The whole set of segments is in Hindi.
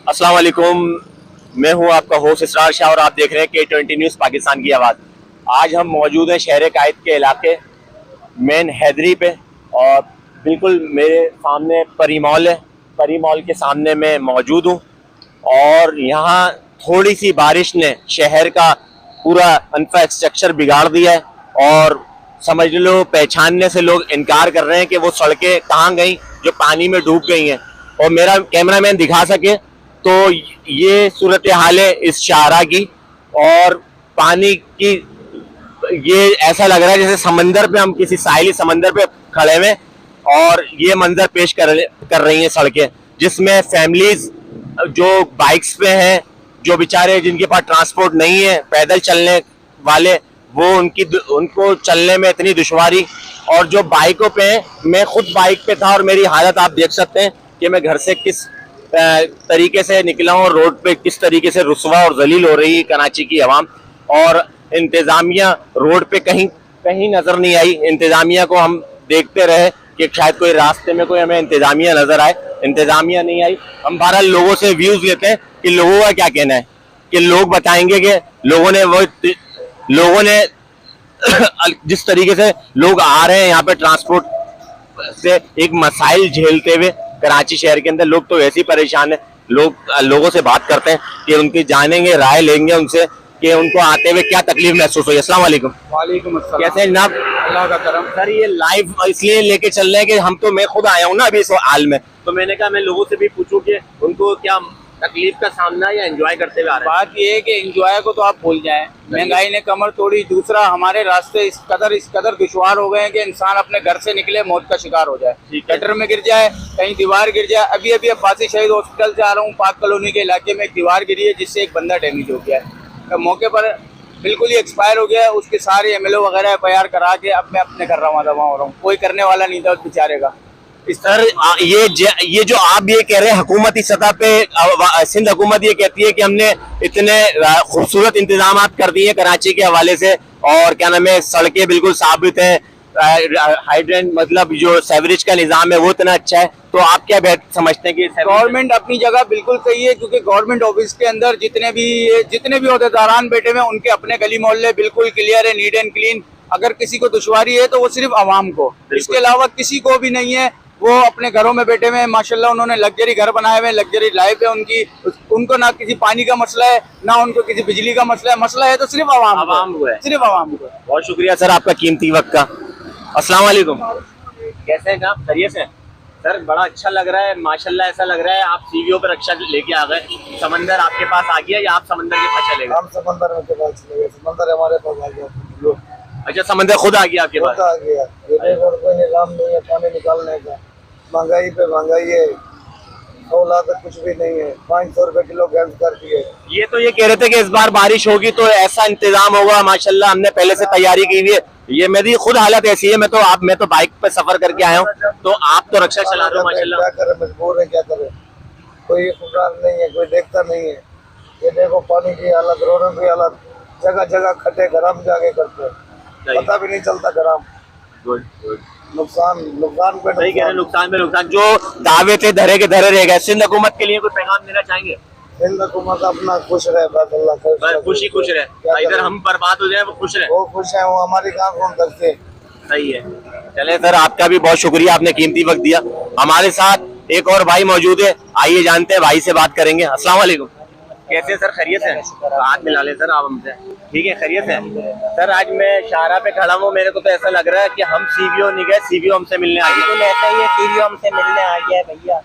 अस्सलाम वालेकुम, मैं हूं आपका होस्ट इसरार शाह और आप देख रहे हैं K20 न्यूज़ पाकिस्तान की आवाज़। आज हम मौजूद हैं शहर कायद के इलाके मेन हैदरी पे और बिल्कुल मेरे सामने परी मॉल है। परी मॉल के सामने मैं मौजूद हूं और यहाँ थोड़ी सी बारिश ने शहर का पूरा इंफ्रास्ट्रक्चर बिगाड़ दिया है और समझ लो पहचानने से लोग इनकार कर रहे हैं कि वो सड़कें कहाँ गई जो पानी में डूब गई हैं। और मेरा कैमरामैन दिखा सके तो ये सूरत हाल है इस शाहरा की और पानी की। ये ऐसा लग रहा है जैसे समंदर पे हम किसी साहिली समंदर पे खड़े हुए और ये मंजर पेश कर रही हैं सड़कें, जिसमें फैमिलीज जो बाइक्स पे हैं, जो बेचारे जिनके पास ट्रांसपोर्ट नहीं है, पैदल चलने वाले, वो उनको चलने में इतनी दुश्वारी। और जो बाइकों पे हैं, मैं खुद बाइक पे था और मेरी हालत आप देख सकते हैं कि मैं घर से किस तरीके से निकला हूँ और रोड पे किस तरीके से रुस्वा और जलील हो रही है कराची की आवाम। और इंतजामिया रोड पे कहीं कहीं नजर नहीं आई। इंतजामिया को हम देखते रहे कि शायद कोई रास्ते में कोई हमें इंतजामिया नजर आए, इंतजामिया नहीं आई। हम 12 लोगों से व्यूज लेते हैं कि लोगों का क्या कहना है, कि लोग बताएंगे कि लोगों ने जिस तरीके से लोग आ रहे हैं यहाँ पे ट्रांसपोर्ट से एक मसाइल झेलते हुए कराची शहर के अंदर, लोग तो वैसे ही परेशान है। लोगों से बात करते हैं कि उनकी जानेंगे, राय लेंगे उनसे कि उनको आते हुए क्या तकलीफ महसूस हुई। अस्सलाम वालेकुम। वालेकुम अस्सलाम। कैसे हैं जनाब? अल्लाह का करम। सर ये लाइव इसलिए लेके चल रहे हैं कि मैं खुद आया हूँ ना अभी इस हाल में, तो मैंने कहा मैं लोगों से भी पूछूं कि उनको क्या तकलीफ का सामना या एंजॉय करते हुए आ रहे हैं। बात ये है कि एंजॉय को तो आप भूल जाएं, महंगाई ने कमर तोड़ी। दूसरा, हमारे रास्ते इस कदर दुश्वार हो गए हैं कि इंसान अपने घर से निकले मौत का शिकार हो जाए, गटर में गिर जाए, कहीं दीवार गिर जाए। अभी अब्बासी शहीद हॉस्पिटल से आ रहा हूँ, पाक कॉलोनी के इलाके में एक दीवार गिरी है जिससे एक बंदा डैमेज हो गया है, मौके पर बिल्कुल ही एक्सपायर हो गया है। उसके सारे MLO वगैरह FIR करा के अब मैं अपने घर रवा दवा हो रहा हूँ, कोई करने वाला नहीं था उस बेचारे का। सर ये जो आप ये कह रहे हैं हुकूमती सतह पे, सिंध हुकूमत ये कहती है कि हमने इतने खूबसूरत इंतजाम कर दिए कराची के हवाले से और क्या नाम है, सड़कें बिल्कुल साबित है, हाइड्रेंट मतलब जो सेवरेज का निजाम है वो इतना अच्छा है, तो आप क्या समझते हैं कि गवर्नमेंट अपनी जगह बिल्कुल सही है, क्योंकि गवर्नमेंट ऑफिस के अंदर जितने भी ओहदेदारान बैठे हुए उनके अपने गली मोहल्ले बिल्कुल क्लियर है, नीट एंड क्लीन। अगर किसी को दुश्वारी है तो वो सिर्फ आवाम को, इसके अलावा किसी को भी नहीं है। वो अपने घरों में बैठे हुए हैं, माशाल्लाह उन्होंने लग्जरी घर बनाए हुए हैं, लग्जरी लाइफ है उनकी। उनको ना किसी पानी का मसला है, ना उनको किसी बिजली का मसला है तो सिर्फ आवाम को है, सिर्फ आवाम को। बहुत शुक्रिया सर आपका कीमती वक्त का। अस्सलाम वालेकुम। कैसे हैं आप? खैरियत से? सर बड़ा अच्छा लग रहा है माशाल्लाह, ऐसा लग रहा है आप सीवीओ पे रक्षा लेके आ गए। समंदर आपके पास आ गया या आप समंदर के पास चले गए? हम समंदर के पास चले गए, समंदर हमारे पास आ गया। अच्छा, समंदर खुद आ गया आपके पास? आ गया। ये कोई निजाम नहीं है पानी निकालने का, महंगाई पे महंगाई है, 16 तक कुछ भी नहीं है, 500 रुपए किलो गैस कर दिए। ये कह रहे थे कि इस बार बारिश होगी तो ऐसा इंतजाम होगा, माशाल्लाह हमने पहले से तैयारी की हुई है। ये मेरी खुद हालत ऐसी है, मैं तो बाइक पे सफर करके आया हूँ, तो आप तो रक्षा चला रहे हो माशाल्लाह। क्या करे, मजबूर है, क्या करे, कोई पुकार नहीं है, कोई देखता नहीं है। ये देखो पानी की हालत, रोडों की हालत, जगह जगह खड्डे, गरम जाके करते, पता भी नहीं चलता गरम। नुकसान पे सही कह रहे हैं, नुकसान पे नुकसान। जो दावे थे धरे के धरे रह गए। सिंध हुकूमत के लिए कोई पैगाम देना चाहेंगे? सिंध हुकूमत अपना खुश रहे, बस अल्लाह खुश रहे, इधर हम बर्बाद हो जाए वो खुश रहे। वो खुश है, वो हमारी कहाँ कौन करते। सही है। चले सर, आपका भी बहुत शुक्रिया, आपने कीमती वक्त दिया। हमारे साथ एक और भाई मौजूद है, आइए जानते हैं, भाई से बात करेंगे। अस्सलाम वालेकुम। कैसे सर? खैरियत है? हाथ मिला ले सर आप हमसे। ठीक है, खैरियत है सर। आज मैं शाहरा पे खड़ा हूँ, मेरे को तो ऐसा लग रहा है कि हम सीवीओ नहीं गए, सीवीओ हमसे मिलने आ गया। बिल्कुल ऐसा ही है, सीवीओ हमसे मिलने आ गया है भैया।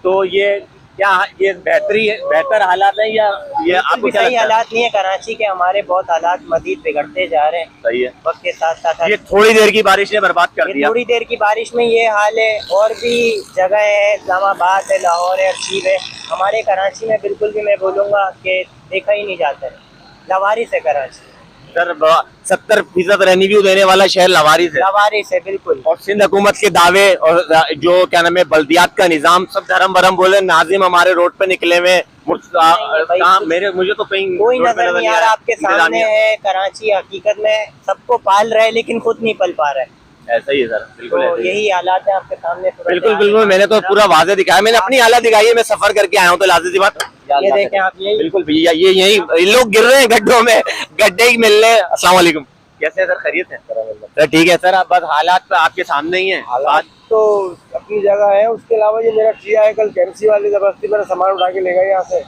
तो ये क्या ये बेहतर हालात है या ये आपको सही हालात नहीं है? कराची के हमारे बहुत हालात मजीद बिगड़ते जा रहे हैं। सही है, वक्त के साथ साथ ये थोड़ी देर की बारिश ने बर्बाद कर दिया। थोड़ी देर की बारिश में ये हाल है। और भी जगह है, इस्लामाबाद है, लाहौर है, अरशीब है। हमारे कराची में बिल्कुल भी मैं बोलूँगा कि देखा ही नहीं जाता है, लवारिस है कराची। सर 70% रेवेन्यू देने वाला शहर लवारिस है बिल्कुल। और सिंध हुकूमत के दावे और जो क्या नाम है बल्दियात का निजाम सब धर्म भरम बोले। नाजिम हमारे रोड पे निकले हुए, मुझे तो कहीं कोई नजर नहीं आ रहा। आपके सामने है कराची हकीकत में सबको पाल रहा है लेकिन खुद नहीं पल पा रहा है। ऐसा ही है सर, बिल्कुल तो ऐसा ही है। यही हालात है आपके सामने। बिल्कुल बिल्कुल, मैंने तो पूरा वाज़े दिखाया, मैंने अपनी हालत दिखाई है, मैं सफर करके आया हूँ तो लाज़िम सी बात। ये देखें आप, यही बिल्कुल भैया, ये यही लोग गिर रहे हैं गड्ढों में, गड्ढे ही मिल रहे हैं। अस्सलाम वालेकुम, कैसे है सर, खैरियत है सर? ठीक है सर, अब बस हालात तो आपके सामने ही है। हालात तो अपनी जगह है, उसके अलावा ये मेरा टिया है, कल केएमसी वाले जबरदस्ती मेरा सामान उठा के ले गए यहाँ से।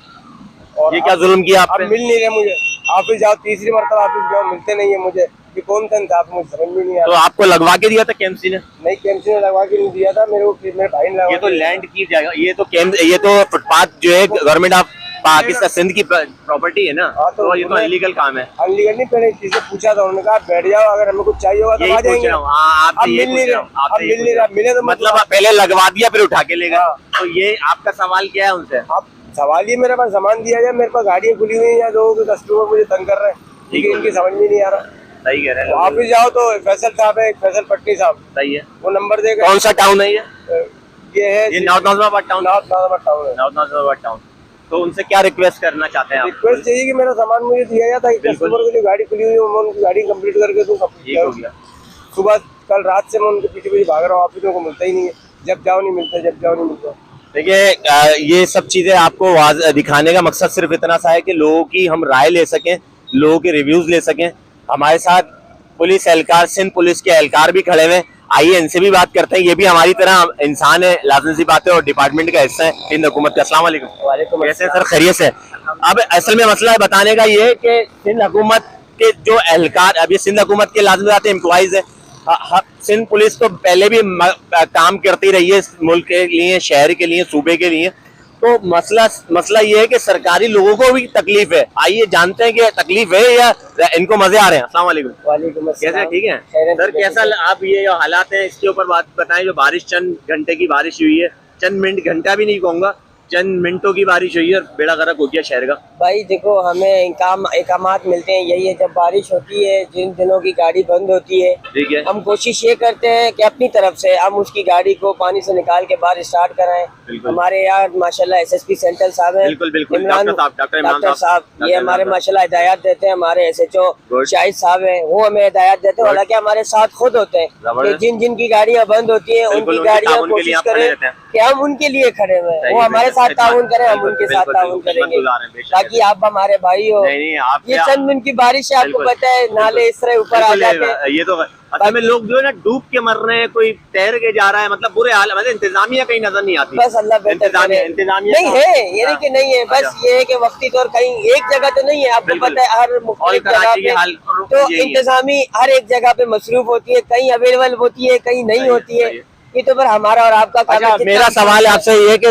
और ये क्या जुल्म किया आप अब पे? मिल नहीं रहे मुझे। ऑफिस जाओ, तीसरी मरतबा ऑफिस जाओ, मिलते नहीं है मुझे। ये कौन सा इंसाफ, मुझे समझ में नहीं आ तो रहा। आपको लगवा के दिया था केएमसी ने? नहीं, केएमसी ने लगवा के नहीं दिया था मेरे को, मेरे भाई ने लगवा ये तो के दिया लैंड की जगह, ये तो फुटपाथ जो है गवर्नमेंट ऑफ पाकिस्तान सिंध की प्रॉपर्टी है ना, हाँ, तो ये तो उन्हें- इलीगल काम है। था। अनलीगल नहीं, पहले किसी से पूछा था, उन्होंने कहा बैठ जाओ, अगर हमें कुछ चाहिए होगा तो यही आ पूछ जाएंगे। रहा हूँ, हाँ, अब आपसे यही मिल नहीं पूछ रहा रहा, हूँ, आपसे अब यही मिल नहीं पूछ रहा, रहा मिले तो हूँ। मतलब आप पहले लगवा दिया फिर उठा के ले गए, हाँ। तो ये आपका सवाल क्या है उनसे? अब सवाल ये, मेरे पास सामान दिया जाए, मेरे पास गाड़ियाँ खुली हुई हैं, या लोगों के कस्टमर मुझे तंग कर रहे हैं, ठीक है, इनकी समझ में नहीं आ रहा। सही कह रहे तो हैं, ऑफिस जाओ तो फैसल साहब है, फैसल पट्टी साहब, सही है। वो नंबर देगा। कौन सा टाउन है ये? ये है ये north Nazimabad town, north Nazimabad town है। North Nazimabad town. तो उनसे क्या रिक्वेस्ट करना चाहते हैं आप? रिक्वेस्ट चाहिए कि मेरा सामान मुझे दिया जाए, ताकि बिल्कुल। कस्टमर के लिए गाड़ी खुली हुई है, मैं उनकी गाड़ी कंप्लीट करके दूँ। ठीक हो गया। सुबह कल रात से मैं उनके पीछे पीछे भाग रहा हूँ, ऑफिस को मिलता ही नहीं है, जब जाओ नहीं मिलता, जब जाओ नहीं मिलता। देखिए, ये सब चीजें आपको दिखाने का मकसद सिर्फ इतना सा है कि लोगों की हम राय ले सकें, लोगों के रिव्यूज ले सकें। हमारे साथ पुलिस एहलकार, सिंध पुलिस के एहलकार भी खड़े हुए हैं, आइए इनसे भी बात करते हैं। ये भी हमारी तरह इंसान है, लाज़िम सी बात है, और डिपार्टमेंट का हिस्सा है सिंध हुकूमत का। अस्सलाम वालेकुम, कैसे हैं सर, खैरियत से? अब असल में मसला है बताने का ये है कि सिंध हुकूमत के जो एहलकार, अब ये सिंध हुकूमत के लाज़िम बात है एम्प्लॉइज है। सिंध पुलिस तो पहले भी काम करती रही है इस मुल्क के लिए, शहर के लिए, सूबे के लिए। तो मसला ये है कि सरकारी लोगों को भी तकलीफ है। आइए जानते हैं कि तकलीफ है या इनको मजे आ रहे हैं। अस्सलाम वालेकुम, वालेकुम अस्सलाम। कैसे, ठीक है खैरियत सर? से कैसा आप ये जो हालात हैं इसके ऊपर बात बताएं। जो बारिश, चंद घंटे की बारिश हुई है, चंद मिनट, घंटा भी नहीं कहूँगा, चंद मिनटों की बारिश हुई है और बेड़ा गर्क हो गया शहर का। भाई देखो, हमें इकामात मिलते हैं, यही है, जब बारिश होती है, जिन दिनों की गाड़ी बंद होती है, ठीक है, हम कोशिश ये करते हैं कि अपनी तरफ से हम उसकी गाड़ी को पानी से निकाल के बाहर स्टार्ट कराएं। बिल्कुल। हमारे यहाँ माशाल्लाह एसएसपी सेंट्रल साहब हैं, बिल्कुल बिल्कुल, इमरान डॉक्टर इमरान डॉक्टर साहब, ये हमारे माशाल्लाह हिदायत देते हैं। हमारे एसएचओ Good. शाहिद साहब हैं, वो हमें हिदायत देते हैं, Good. हालांकि हमारे साथ खुद होते हैं कि जबरदस्त। जिन जिन की गाड़ियाँ बंद होती है बिल्कुल, उनकी उनके गाड़ियाँ ताउन के लिए कोशिश आप खड़े करें रहते हैं। कि हम उनके लिए खड़े हुए हैं, सही वो है, हमारे बिल्कुल, साथ ताउन करें, हम बिल्कुल, उनके बिल्कुल, साथ ताउन बिल्कुल, करेंगे, गुजार हैं, बेशक ताकि आप हमारे भाई हो। नहीं आप ये चंद दिन की बारिश है, आपको बिल्कुल, पता है, नाले इस तरह ऊपर आ जाते हैं। ये तो असल में लोग जो है ना डूब के मर रहे हैं, कोई तैर के जा रहा है, मतलब बुरे हाल, मतलब इंतजामिया कहीं नजर नहीं आती। बस अल्लाह बेहतर इंतजामिया करे। इंतजामिया नहीं है, ये नहीं कि नहीं है, बस अच्छा। ये है कि वक्ती तौर कहीं एक जगह तो नहीं है, आपको बिल्कुल। पता है, हर मुख्तलिफ और कराची के जगह हाल पे तो यही है। इंतजामी हर एक जगह पे मसरूफ होती है, कहीं अवेलेबल होती है, कहीं नहीं होती है। ये तो पर हमारा और आपका काम है। अच्छा, मेरा सवाल आपसे ये है कि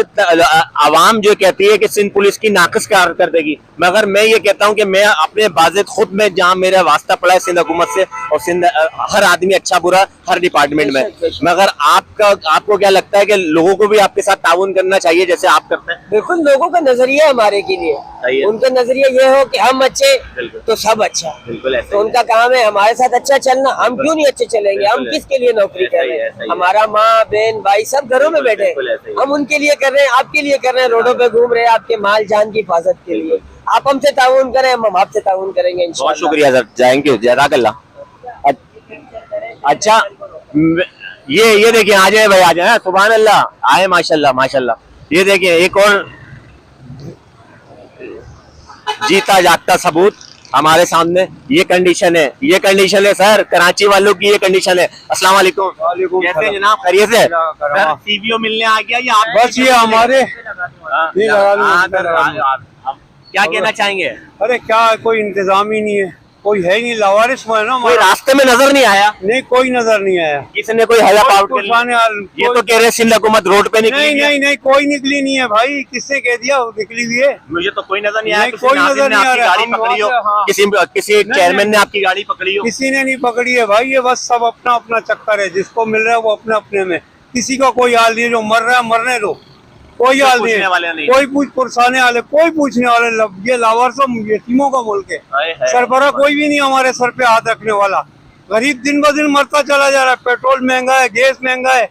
आवाम जो कहती है कि सिंध पुलिस की नाकस कारकर्दगी, मगर मैं ये कहता हूँ कि मैं अपने बाज़िद खुद में, जहाँ मेरा वास्ता पड़ा है सिंध हुकूमत से, और सिंध हर आदमी अच्छा बुरा हर डिपार्टमेंट में, मगर आपको क्या लगता है कि लोगों को भी आपके साथ ताउन करना चाहिए जैसे आप करते हैं? बिल्कुल, लोगों का नजरिया हमारे के लिए, सही है। उनका नजरिया ये हो कि हम अच्छे बिल्कुल। तो सब अच्छा, बिल्कुल ऐसा तो ही है। उनका काम है हमारे साथ अच्छा चलना। हम बिल्कुल। क्यों नहीं अच्छे चलेंगे? हम बिल्कुल किसके लिए नौकरी ऐसा कर ही रहे है, हैं? ऐसा ही है। हमारा माँ बहन भाई सब घरों में बिल्कुल, बैठे बिल्कुल ऐसा ही है। हम उनके लिए कर रहे हैं, आपके लिए कर रहे हैं, रोडों पे घूम रहे हैं आपके माल जान की हिफाजत के लिए। बिल्कुल। आप हमसे ताउन करें, हम आपसे ताउन करेंगे बहुत इंशाल्लाह। शुक्रिया सर, जज़ाकल्लाह, जज़ाकल्लाह। अच्छा, ये देखिए, आ जाए भाई, आ जाए, सुभान अल्लाह, आए, माशाल्लाह माशाल्लाह। ये देखिए एक और जीता जागता सबूत हमारे सामने। ये कंडीशन है सर, कराची वालों की ये कंडीशन है। अस्सलाम वालेकुम, वालेकुम कैसे सलाम। जनाब, खैरियत है? सर, सर सीवीओ मिलने आ गया या आप? बस ये हमारे हाँ, ये लगा लो, हाँ, इसमें सर, लगा लो। आप क्या कहना चाहेंगे? अरे क्या, कोई इंतजाम ही नहीं है, कोई है ही नहीं, लावारिस में है ना कोई हमारा। रास्ते में नजर नहीं आया, नहीं, कोई नजर नहीं आया। किसने कोई हेल्प आउट कर पुरसाने हाल- ये तो कह रहे हैं सिंध हुकूमत रोड पे निकली नहीं हुई है। नहीं नहीं, कोई निकली नहीं है भाई, किसने कह दिया वो निकली हुई है? मुझे तो कोई नजर नहीं आया। नहीं, किसी कोई नाज़िम नजर ने नहीं आ आपकी रहा। गाड़ी हम पकड़ी हो, वहाँ से, हाँ। किसी चेयरमैन ने आपकी गाड़ी पकड़ी हो? किसी ने नहीं पकड़ी है भाई, ये बस सब अपना अपना चक्कर है, जिसको मिल रहा है वो अपने अपने में, किसी का कोई हाल नहीं है। जो मर रहा है मरने दो, कोई हाल नहीं पूछने वाले है, नहीं। कोई पुरसाने वाले, कोई पूछने वाले। ये लावारिसों यतीमों का मुल्क है, हाय, हाय। सरबरा कोई भी नहीं हमारे सर पे हाथ रखने वाला। गरीब दिन ब दिन मरता चला जा रहा है, पेट्रोल महंगा है, गैस महंगा है,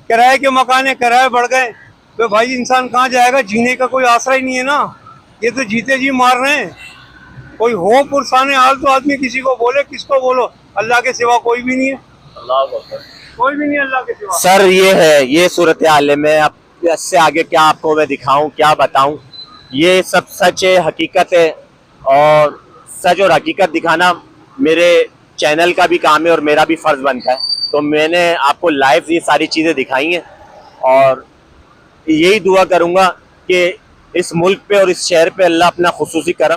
किराए के मकान किराए बढ़ गए, तो भाई इंसान कहाँ जाएगा? जीने का कोई आसरा ही नहीं है ना, ये तो जीते जी मार रहे हैं। कोई हो पुरसाने हाल तो आदमी किसी को बोले, किसको बोलो? अल्लाह के सिवा कोई भी नहीं है। अल्लाह अकबर। कोई भी नहीं अल्लाह के सिवा। सर ये सूरत हाल है। मैं अब इससे आगे क्या आपको मैं दिखाऊं, क्या बताऊं। ये सब सच है, हकीकत है, और सच और हकीकत दिखाना मेरे चैनल का भी काम है और मेरा भी फर्ज बनता है। तो मैंने आपको लाइव ये सारी चीज़ें दिखाई हैं, और यही दुआ करूंगा कि इस मुल्क पे और इस शहर पे अल्लाह अपना खुसूसी करम